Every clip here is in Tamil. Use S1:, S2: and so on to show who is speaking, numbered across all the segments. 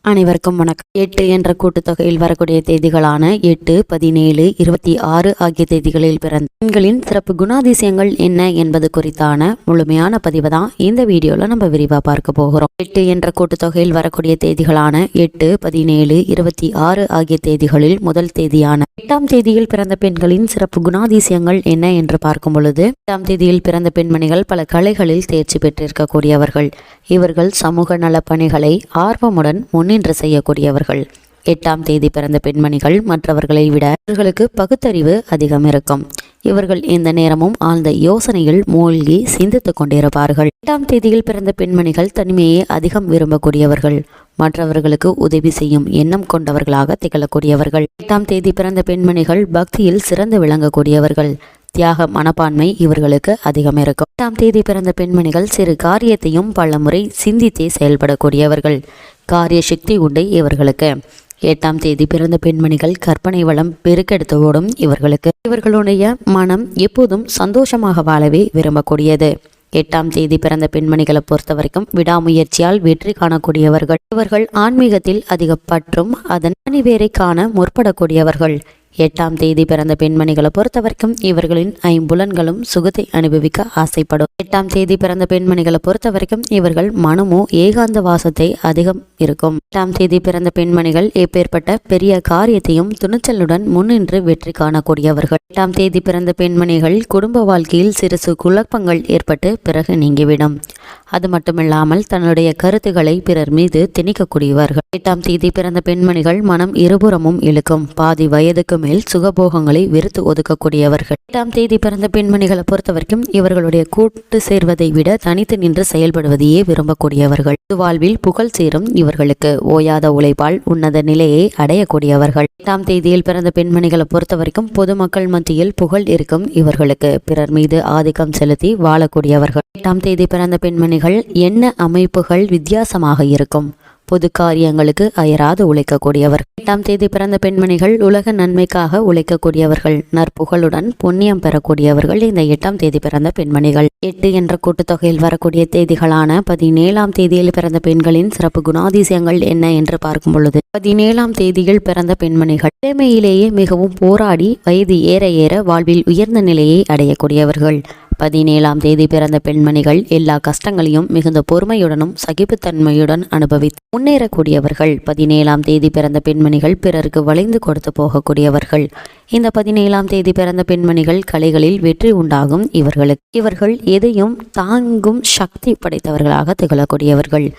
S1: அனைவருக்கும் வணக்கம். 8 என்ற கூட்டுத்தொகையில் வரக்கூடிய தேதிகளான 8, 17, 26 ஆகிய தேதிகளில் பிறந்த பெண்களின் சிறப்பு குணாதிசயங்கள் என்ன என்பது குறித்தான முழுமையான பதிவு தான் இந்த வீடியோல நம்ம விரிவா பார்க்க போகிறோம். 8 என்ற கூட்டுத்தொகையில் வரக்கூடிய தேதிகளான 8, 17, 26 ஆகிய தேதிகளில் முதல் தேதியான 8ஆம் தேதியில் பிறந்த பெண்களின் சிறப்பு குணாதிசயங்கள் என்ன என்று பார்க்கும் பொழுது, 8ஆம் தேதியில் பிறந்த பெண்மணிகள் பல கலைகளில் தேர்ச்சி பெற்றிருக்கக்கூடியவர்கள். இவர்கள் சமூக நல பணிகளை ஆர்வமுடன் முன்னின்று செய்யக்கூடியவர்கள். 8ஆம் தேதி பிறந்த பெண்மணிகள் மற்றவர்களை விட இவர்களுக்கு பகுத்தறிவு அதிகம் இருக்கும். இவர்கள் இந்த நேரமும் ஆழ்ந்த யோசனையில் மூழ்கி சிந்தித்துக் கொண்டிருப்பார்கள். 8ஆம் தேதியில் பிறந்த பெண்மணிகள் தனிமையை அதிகம் விரும்பக்கூடியவர்கள். மற்றவர்களுக்கு உதவி செய்யும் எண்ணம் கொண்டவர்களாக திகழக்கூடியவர்கள். 8ஆம் தேதி பிறந்த பெண்மணிகள் பக்தியில் சிறந்து விளங்கக்கூடியவர்கள். தியாக மனப்பான்மை இவர்களுக்கு அதிகம் இருக்கும். 8ஆம் தேதி பிறந்த பெண்மணிகள் சிறு காரியத்தையும் பல முறை சிந்தித்தே செயல்படக்கூடியவர்கள். காரிய சக்தி உண்டு இவர்களுக்கு. 8ஆம் தேதி பிறந்த பெண்மணிகள் கற்பனை வளம் பெருக்கெடுத்து ஓடும் இவர்களுக்கு. இவர்களுடைய மனம் எப்போதும் சந்தோஷமாக வாழவே விரும்பக்கூடியது. 8ஆம் தேதி பிறந்த பெண்மணிகளை பொறுத்த வரைக்கும் விடாமுயற்சியால் வெற்றி காணக்கூடியவர்கள். இவர்கள் ஆன்மீகத்தில் அதிக பற்றும் அதன் அணிவேரை காண முற்படக்கூடியவர்கள். 8ஆம் தேதி பிறந்த பெண்மணிகளை பொறுத்த வரைக்கும் இவர்களின் ஐம்புலன்களும் சுகத்தை அனுபவிக்க ஆசைப்படும். 8ஆம் தேதி பிறந்த பெண்மணிகளை பொறுத்த வரைக்கும் இவர்கள் மனமோ ஏகாந்த வாசத்தை அதிகம் இருக்கும். 8ஆம் தேதி பிறந்த பெண்மணிகள் எப்பேற்பட்ட பெரிய காரியத்தையும் துணிச்சலுடன் முன்னின்று வெற்றி காணக்கூடியவர்கள். 8ஆம் தேதி பிறந்த பெண்மணிகள் குடும்ப வாழ்க்கையில் சிறு குழப்பங்கள் ஏற்பட்டு பிறகு நீங்கிவிடும். அது மட்டுமில்லாமல் தன்னுடைய கருத்துக்களை பிறர் மீது திணிக்கக்கூடியவர்கள். 8ஆம் தேதி பிறந்த பெண்மணிகள் மனம் இருபுறமும் இழுக்கும். பாதி வயதுக்கு மேல் சுகபோகங்களை வெறுத்து ஒதுக்கக்கூடியவர்கள். 8ஆம் தேதி பிறந்த பெண்மணிகளை பொறுத்த வரைக்கும் இவர்களுடைய கூட்டு சேர்வதை விட தனித்து நின்று செயல்படுவதையே விரும்பக்கூடியவர்கள். வாழ்வில் புகழ் சேரும் இவர்களுக்கு. ஓயாத உழைப்பால் உன்னத நிலையை அடையக்கூடியவர்கள். 8ஆம் தேதியில் பிறந்த பெண்மணிகளை பொறுத்த வரைக்கும் பொதுமக்கள் மத்தியில் புகழ் இருக்கும் இவர்களுக்கு. பிறர் மீது ஆதிக்கம் செலுத்தி வாழக்கூடியவர்கள். 8ஆம் தேதி பிறந்த பெண்மணிகள் எண்ண அமைப்புகள் வித்தியாசமாக இருக்கும். பொது காரியங்களுக்கு அயராது உழைக்கக்கூடியவர். 8ஆம் தேதி பிறந்த பெண்மணிகள் உலக நன்மைக்காக உழைக்கக்கூடியவர்கள். நற்புகழுடன் புண்ணியம் பெறக்கூடியவர்கள் இந்த 8ஆம் தேதி பிறந்த பெண்மணிகள். 8 என்ற கூட்டுத்தொகையில் வரக்கூடிய தேதிகளான 17ஆம் தேதியில் பிறந்த பெண்களின் சிறப்பு குணாதிசயங்கள் என்ன என்று பார்க்கும் பொழுது, 17ஆம் தேதியில் பிறந்த பெண்மணிகள் இளமையிலேயே மிகவும் போராடி வயது ஏற ஏற வாழ்வில் உயர்ந்த நிலையை அடையக்கூடியவர்கள். 17ஆம் தேதி பிறந்த பெண்மணிகள் எல்லா கஷ்டங்களையும் மிகுந்த பொறுமையுடனும் சகிப்புத்தன்மையுடன் அனுபவித்து முன்னேறக்கூடியவர்கள். 17ஆம் தேதி பிறந்த பெண்மணிகள் பிறருக்கு வளைந்து கொடுத்து போகக்கூடியவர்கள். இந்த 17ஆம் தேதி பிறந்த பெண்மணிகள் கலைகளில் வெற்றி உண்டாகும் இவர்களுக்கு. இவர்கள் எதையும் தாங்கும் சக்தி படைத்தவர்களாக திகழக்கூடியவர்கள்.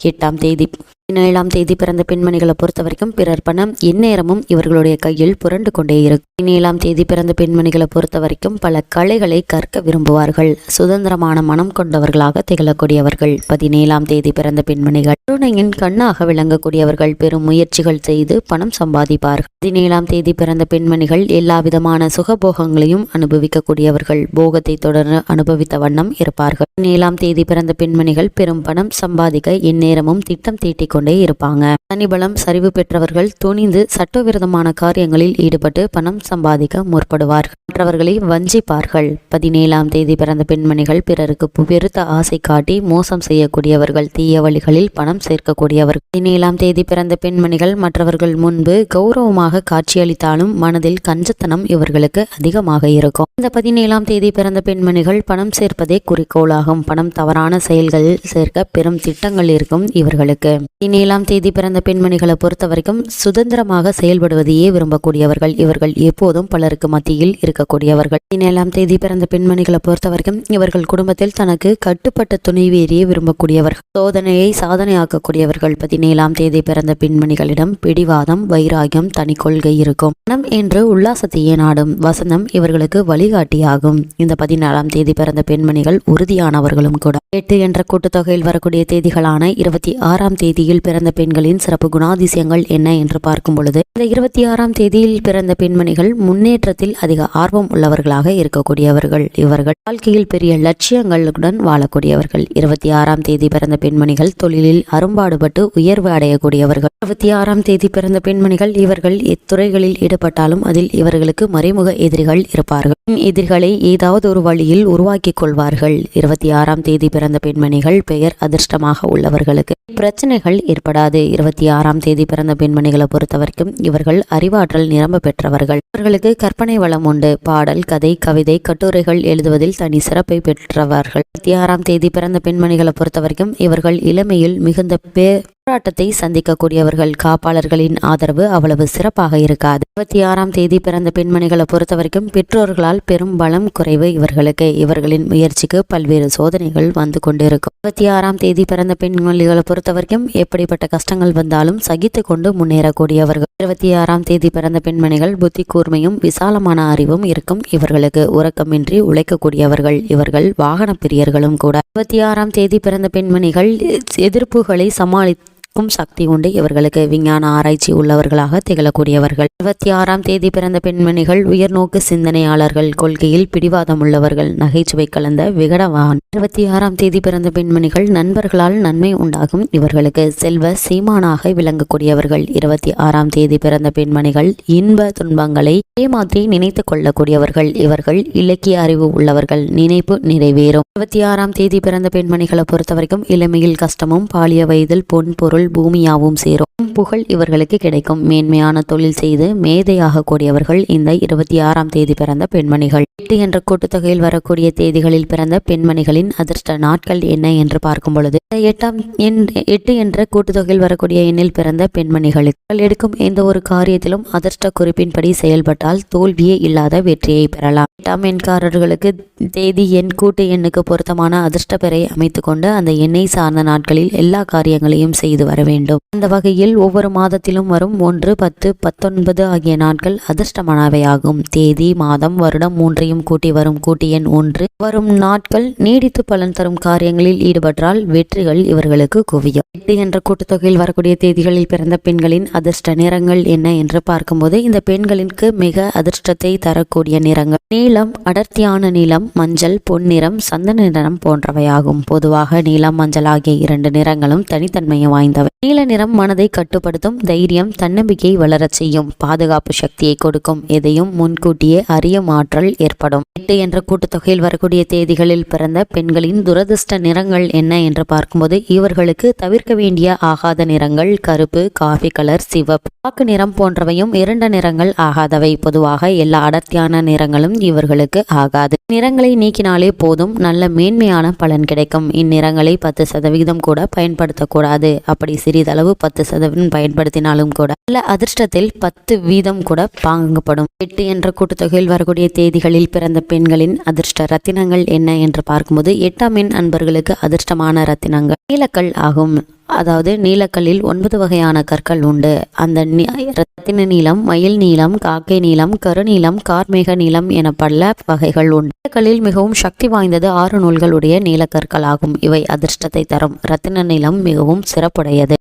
S1: 8ஆம் தேதி 17ஆம் தேதி பிறந்த பெண்மணிகளை பொறுத்த வரைக்கும் பிறர் பணம் எந்நேரமும் இவர்களுடைய கையில் புரண்டு கொண்டே இருக்கும். 17ஆம் தேதி பிறந்த பெண்மணிகளை பொறுத்த வரைக்கும் பல கலைகளை கற்க விரும்புவார்கள். சுதந்திரமான மனம் கொண்டவர்களாக திகழக்கூடியவர்கள். 17ஆம் தேதி பிறந்த பெண்மணிகள் கருணையின் கண்ணாக விளங்கக்கூடியவர்கள். பெரும் முயற்சிகள் செய்து பணம் சம்பாதிப்பார்கள். 17ஆம் தேதி பிறந்த பெண்மணிகள் எல்லா விதமான சுகபோகங்களையும் அனுபவிக்கக்கூடியவர்கள். போகத்தை தொடர்ந்து அனுபவித்த வண்ணம் இருப்பார்கள். 17ஆம் தேதி பிறந்த பெண்மணிகள் பெரும் பணம் சம்பாதிக்க எந்நேரமும் திட்டம் தீட்டிக் கொண்டே இருப்பாங்க. தனிபலம் சரிவு பெற்றவர்கள் துணிந்து சட்டவிரோதமான காரியங்களில் ஈடுபட்டு பணம் சம்பாதிக்க முற்படுவார்கள். மற்றவர்களை வஞ்சிப்பார்கள். 17ஆம் தேதி பிறந்த பெண்மணிகள் பிறருக்கு பெருத்த ஆசை காட்டி மோசம் செய்யக்கூடியவர்கள். தீய வழிகளில் பணம் சேர்க்கக்கூடியவர்கள். 17ஆம் தேதி பிறந்த பெண்மணிகள் மற்றவர்கள் முன்பு கௌரவமாக காட்சியளித்தாலும் மனதில் கஞ்சத்தனம் இவர்களுக்கு அதிகமாக இருக்கும். இந்த 17ஆம் தேதி பிறந்த பெண்மணிகள் பணம் சேர்ப்பதே குறிக்கோளாகும். பணம் தவறான செயல்களில் சேர்க்க பெரும் திட்டங்கள் இருக்கும் இவர்களுக்கு. 17ஆம் தேதி பிறந்த பெண்மணிகளை பொறுத்த வரைக்கும் சுதந்திரமாக செயல்படுவதையே விரும்பக்கூடியவர்கள். இவர்கள் எப்போதும் பலருக்கு மத்தியில் இருக்கக்கூடியவர்கள். 17ஆம் தேதி பிறந்த பெண்மணிகளை பொறுத்த வரைக்கும் இவர்கள் குடும்பத்தில் தனக்கு கட்டுப்பட்ட துணைவேறியை விரும்பக்கூடியவர்கள். சோதனையை சாதனையாக்கக்கூடியவர்கள். 17ஆம் தேதி பிறந்த பெண்மணிகளிடம் பிடிவாதம், வைராகியம், தனி கொள்கை இருக்கும். மனம் என்று உல்லாசத்தையே நாடும். வசந்தம் இவர்களுக்கு வழிகாட்டியாகும். இந்த 14ஆம் தேதி பிறந்த பெண்மணிகள் உறுதியானவர்களும் கூட. 8 என்ற கூட்டுத்தொகையில் வரக்கூடிய தேதிகளான 26ஆம் தேதியில் பிறந்த பெண்களின் சிறப்பு குணாதிசயங்கள் என்ன என்று பார்க்கும் பொழுது, இந்த 26ஆம் தேதியில் பிறந்த பெண்மணிகள் முன்னேற்றத்தில் அதிக ஆர்வம் உள்ளவர்களாக இருக்கக்கூடியவர்கள். இவர்கள் வாழ்க்கையில் பெரிய லட்சியங்களுடன் வாழக்கூடியவர்கள். 26ஆம் தேதி பிறந்த பெண்மணிகள் தொழிலில் அரும்பாடுபட்டு உயர்வு அடையக்கூடியவர்கள். 26ஆம் தேதி பிறந்த பெண்மணிகள் இவர்கள் எத்துறைகளில் ஈடுபட்டாலும் அதில் இவர்களுக்கு மறைமுக எதிரிகள் இருப்பார்கள். எதிரிகளை ஏதாவது ஒரு வழியில் உருவாக்கி கொள்வார்கள். 26ஆம் தேதி பிறந்த பெண்மணிகள் பெயர் அதிர்ஷ்டமாக உள்ளவர்களுக்கு பிரச்சனைகள் ஏற்படாது. 26ஆம் தேதி பிறந்த பெண்மணிகளை பொறுத்தவரைக்கும் இவர்கள் அறிவாற்றல் நிரம்ப பெற்றவர்கள். இவர்களுக்கு கற்பனை வளம் உண்டு. பாடல், கதை, கவிதை, கட்டுரைகள் எழுதுவதில் தனி சிறப்பை பெற்றவர்கள். 26ஆம் தேதி பிறந்த பெண்மணிகளை பொறுத்தவரைக்கும் இவர்கள் இளமையில் மிகுந்த போராட்டத்தை சந்திக்கக்கூடியவர்கள். காப்பாளர்களின் ஆதரவு அவ்வளவு சிறப்பாக இருக்காது. 26ஆம் தேதி பிறந்த பெண்மணிகளை பொறுத்தவரைக்கும் பெற்றோர்களால் பெரும் பலம் குறைவு இவர்களுக்கு. இவர்களின் முயற்சிக்கு பல்வேறு சோதனைகள் வந்து கொண்டிருக்கும். 26ஆம் தேதி பிறந்த பெண்மணிகளை பொறுத்தவரைக்கும் எப்படிப்பட்ட கஷ்டங்கள் வந்தாலும் சகித்து கொண்டு முன்னேறக்கூடியவர்கள். 26ஆம் தேதி பிறந்த பெண்மணிகள் புத்தி கூர்மையும் விசாலமான அறிவும் இருக்கும் இவர்களுக்கு. உறக்கமின்றி உழைக்கக்கூடியவர்கள். இவர்கள் வாகன பிரியர்களும் கூட. 26ஆம் தேதி பிறந்த பெண்மணிகள் எதிர்ப்புகளை சமாளித்து சக்தி உண்டு இவர்களுக்கு. விஞ்ஞான ஆராய்ச்சி உள்ளவர்களாக திகழக்கூடியவர்கள். 26ஆம் தேதி பிறந்த பெண்மணிகள் உயர்நோக்கு சிந்தனையாளர்கள். கொள்கையில் பிடிவாதம் உள்ளவர்கள். நகைச்சுவை கலந்த விகடவான். 26ஆம் தேதி பிறந்த பெண்மணிகள் நண்பர்களால் நன்மை உண்டாகும் இவர்களுக்கு. செல்வ சீமானாக விளங்கக்கூடியவர்கள். 26ஆம் தேதி பிறந்த பெண்மணிகள் இன்ப துன்பங்களை ஏமாற்றி நினைத்து கொள்ளக்கூடியவர்கள். இவர்கள் இலக்கிய அறிவு உள்ளவர்கள். நினைப்பு நிறைவேறும். 26ஆம் தேதி பிறந்த பெண்மணிகளை பொறுத்தவரைக்கும் இளமையில் கஷ்டமும் பாலிய வயதில் பொன் பொருள் பூமியாவும் சேரும். புகழ் இவர்களுக்கு கிடைக்கும். மேன்மையான தொழில் செய்து மேதையாக கூடியவர்கள் இந்த 26ஆம் தேதி பிறந்த பெண்மணிகள். 8 என்ற கூட்டுத்தொகையில் வரக்கூடிய தேதிகளில் பிறந்த பெண்மணிகளின் அதிர்ஷ்ட நாட்கள் என்ன என்று பார்க்கும் பொழுது 8 என்ற கூட்டுத்தொகையில் வரக்கூடிய எண்ணில் பிறந்த பெண்மணிகளுக்கு எடுக்கும் எந்த ஒரு காரியத்திலும் அதிர்ஷ்ட குறிப்பின்படி செயல்பட்டால் தோல்வியே இல்லாத வெற்றியை பெறலாம். 8ஆம் எண்காரர்களுக்கு தேதி எண் கூட்டு எண்ணுக்கு பொருத்தமான அதிர்ஷ்ட பெறை அமைத்து கொண்டு அந்த எண்ணை சார்ந்த நாட்களில் எல்லா காரியங்களையும் செய்து வர வேண்டும். அந்த வகையில் ஒவ்வொரு மாதத்திலும் வரும் 1, 10, 19 ஆகிய நாட்கள் அதிர்ஷ்டமானவையாகும். தேதி, மாதம், வருடம் மூன்றையும் கூட்டி வரும் கூட்டு எண் 1 வரும் நாட்கள் நீடித்து பலன் தரும் காரியங்களில் ஈடுபட்டால் வெற்றிகள் இவர்களுக்கு குவியும். 8 என்ற கூட்டுத்தொகையில் வரக்கூடிய தேதிகளில் பிறந்த பெண்களின் அதிர்ஷ்ட நிறங்கள் என்ன என்று பார்க்கும்போது இந்த பெண்களுக்கு மிக அதிர்ஷ்டத்தை தரக்கூடிய நிறங்கள் நீலம், அடர்த்தியான நீலம், மஞ்சள், பொன்னிறம், சந்தன நிறம் போன்றவையாகும். பொதுவாக நீலம், மஞ்சள் ஆகிய 2 நிறங்களும் தனித்தன்மையை வாய்ந்தவை. நீல நிறம் மனதை கட்டுப்படுத்தும். தைரியம், தன்னம்பிக்கை வளரச் செய்யும். பாதுகாப்பு சக்தியை கொடுக்கும். எதையும் முன்கூட்டியே அறியும் ஆற்றல் ஏற்படும். 8 என்ற கூட்டுத்தொகையில் வரக்கூடிய தேதிகளில் பிறந்த பெண்களின் துரதிர்ஷ்ட நிறங்கள் என்ன என்று பார்க்கும்போது இவர்களுக்கு தவிர்க்க வேண்டிய ஆகாத நிறங்கள் கருப்பு, காஃபி கலர், சிவப்பு, பாக்கு நிறம் போன்றவையும் 2 நிறங்கள் ஆகாதவை. பொதுவாக எல்லா அடர்த்தியான நிறங்களும் இவர்களுக்கு ஆகாது. நிறங்களை நீக்கினாலே போதும், நல்ல மேன்மையான பலன் கிடைக்கும். இந்நிறங்களை 10% கூட பயன்படுத்தக்கூடாது. அப்படி சிறிதளவு 10% பயன்படுத்தினாலும் கூட நல்ல அதிர்ஷ்டத்தில் 10% கூட வாங்கப்படும். 8 என்ற கூட்டுத்தொகையில் வரக்கூடிய தேதிகளில் பிறந்த பெண்களின் அதிர்ஷ்ட ரத்தினங்கள் என்ன என்று பார்க்கும்போது 8ஆம் எண் அன்பர்களுக்கு அதிர்ஷ்டமான ரத்தினங்கள் நீலக்கல் ஆகும். அதாவது நீலக்கல்லில் 9 வகையான கற்கள் உண்டு. அந்த ரத்தின நீலம், மயில் நீலம், காக்கை நீலம், கருநீலம், கார்மேக நீலம் என பல வகைகள் உண்டு. நீலக்கல்லில் மிகவும் சக்தி வாய்ந்தது 6 நூல்களுடைய நீலக்கற்கள் ஆகும். இவை அதிர்ஷ்டத்தை தரும். ரத்தின நீலம் மிகவும் சிறப்புடையது.